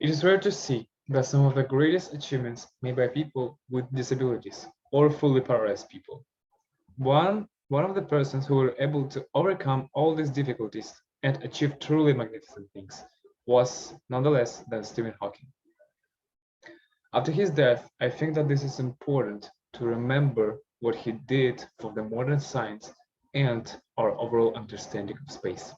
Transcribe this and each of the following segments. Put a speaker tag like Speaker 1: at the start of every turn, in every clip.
Speaker 1: It is rare to see that some of the greatest achievements made by people with disabilities or fully paralyzed people. One of the persons who were able to overcome all these difficulties and achieve truly magnificent things was none less than Stephen Hawking. After his death, I think that this is important to remember what he did for the modern science and our overall understanding of space.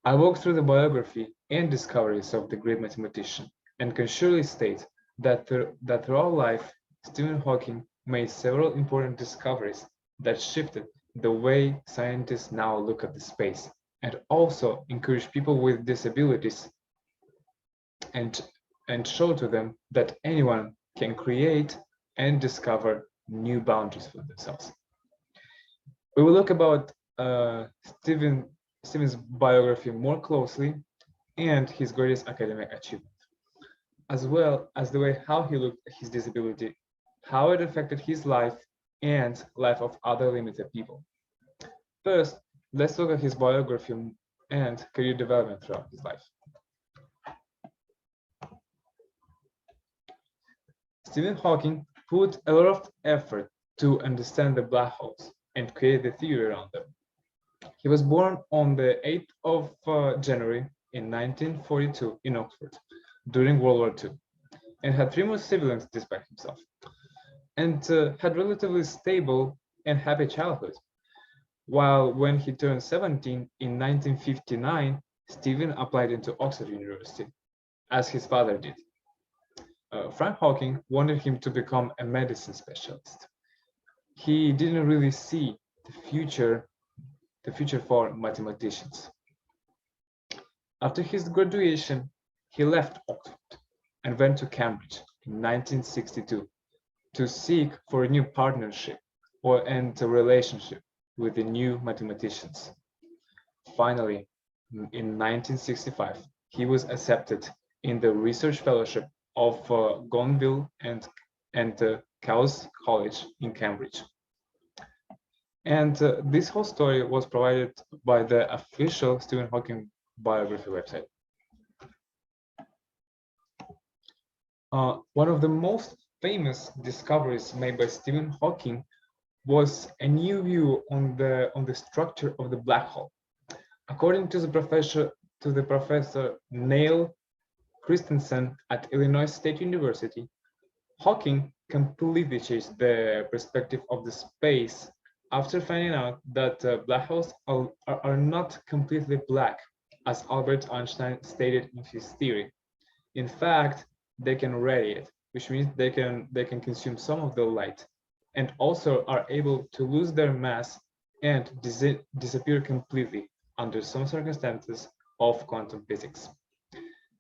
Speaker 1: I walked through the biography and discoveries of the great mathematician and can surely state that throughout life, Stephen Hawking made several important discoveries that shifted the way scientists now look at the space and also encourage people with disabilities and, and show to them that anyone can create and discover new boundaries for themselves. We will look about Stephen's biography more closely and his greatest academic achievement, as well as the way how he looked at his disability, how it affected his life and life of other limited people. First, let's look at his biography and career development throughout his life. Stephen Hawking put a lot of effort to understand the black holes and create the theory around them. He was born on the 8th of January in 1942 in Oxford during World War II and had three more siblings despite himself, and had relatively stable and happy childhood. While when he turned 17 in 1959, Stephen applied into Oxford University, as his father did. Frank Hawking wanted him to become a medicine specialist. He didn't really see the future for mathematicians. After his graduation, he left Oxford and went to Cambridge in 1962 to seek for a new partnership and a relationship with the new mathematicians. Finally, in 1965, he was accepted in the research fellowship of Gonville and Cowes College in Cambridge. And this whole story was provided by the official Stephen Hawking biography website. One of the most famous discoveries made by Stephen Hawking was a new view on the structure of the black hole. According to the professor Neil Christensen at Illinois State University, Hawking completely changed the perspective of the space after finding out that black holes are not completely black, as Albert Einstein stated in his theory. In fact, they can radiate, which means they can consume some of the light, and also are able to lose their mass and disappear completely under some circumstances of quantum physics.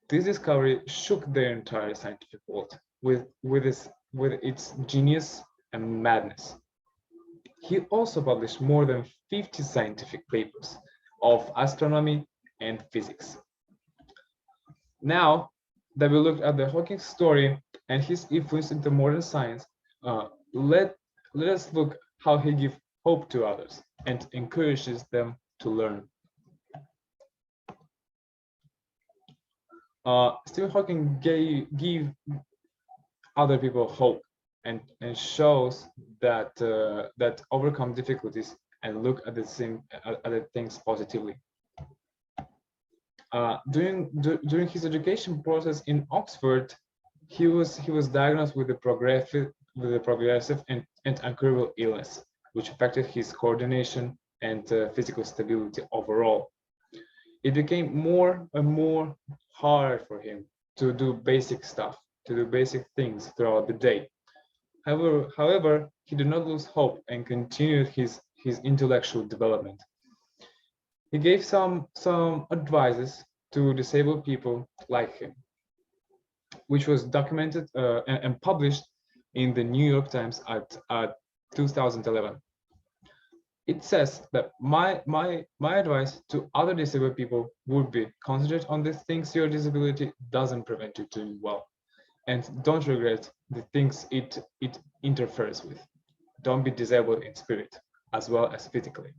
Speaker 1: This discovery shook the entire scientific world with its genius and madness. He also published more than 50 scientific papers of astronomy and physics. Now that we looked at the Hawking story and his influence into modern science, let us look how he gives hope to others and encourages them to learn. Stephen Hawking gave other people hope and shows that that overcome difficulties and look at the things positively. During his education process in Oxford, he was diagnosed with a progressive and incurable illness, which affected his coordination and physical stability overall. It became more and more hard for him to do basic stuff, to do basic things throughout the day. However, he did not lose hope and continued his intellectual development. He gave some advices to disabled people like him, which was documented and published in the New York Times at 2011. It says that my advice to other disabled people would be concentrate on the things your disability doesn't prevent you doing well, and don't regret the things it interferes with. Don't be disabled in spirit as well as physically.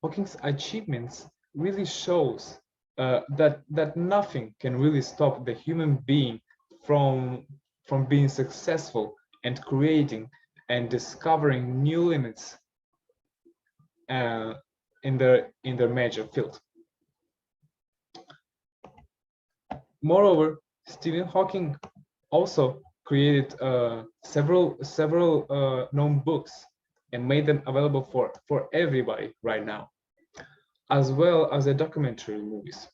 Speaker 1: Hawking's achievements really shows that nothing can really stop the human being from being successful and creating and discovering new limits uh, in their major field. Moreover, Stephen Hawking also created several known books and made them available for everybody right now, as well as the documentary movies.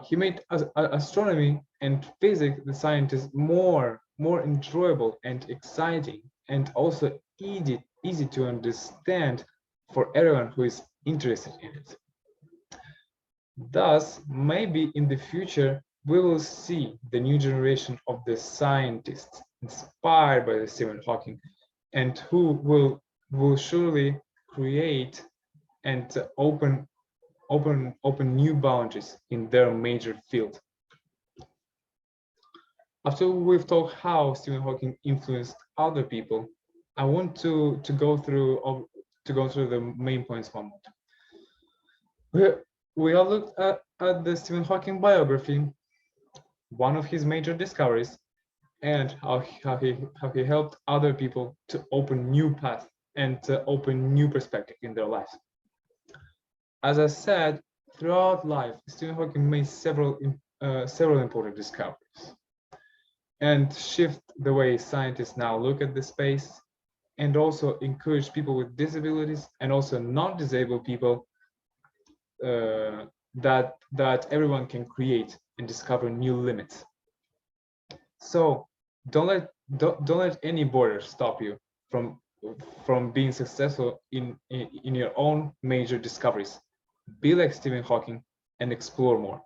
Speaker 1: He made astronomy and physics, the scientists, more enjoyable and exciting, and also easy to understand for everyone who is interested in it. Thus, maybe in the future, we will see the new generation of the scientists inspired by the Stephen Hawking, and who will surely create and open new boundaries in their major field. After we've talked how Stephen Hawking influenced other people, I want to go through the main points one more. We all looked at the Stephen Hawking biography, one of his major discoveries, and how he helped other people to open new paths and to open new perspective in their lives. As I said, throughout life, Stephen Hawking made several important discoveries and shift the way scientists now look at the space, and also encourage people with disabilities and also non-disabled people that everyone can create and discover new limits. So don't let any border stop you from being successful in your own major discoveries. Be like Stephen Hawking and explore more.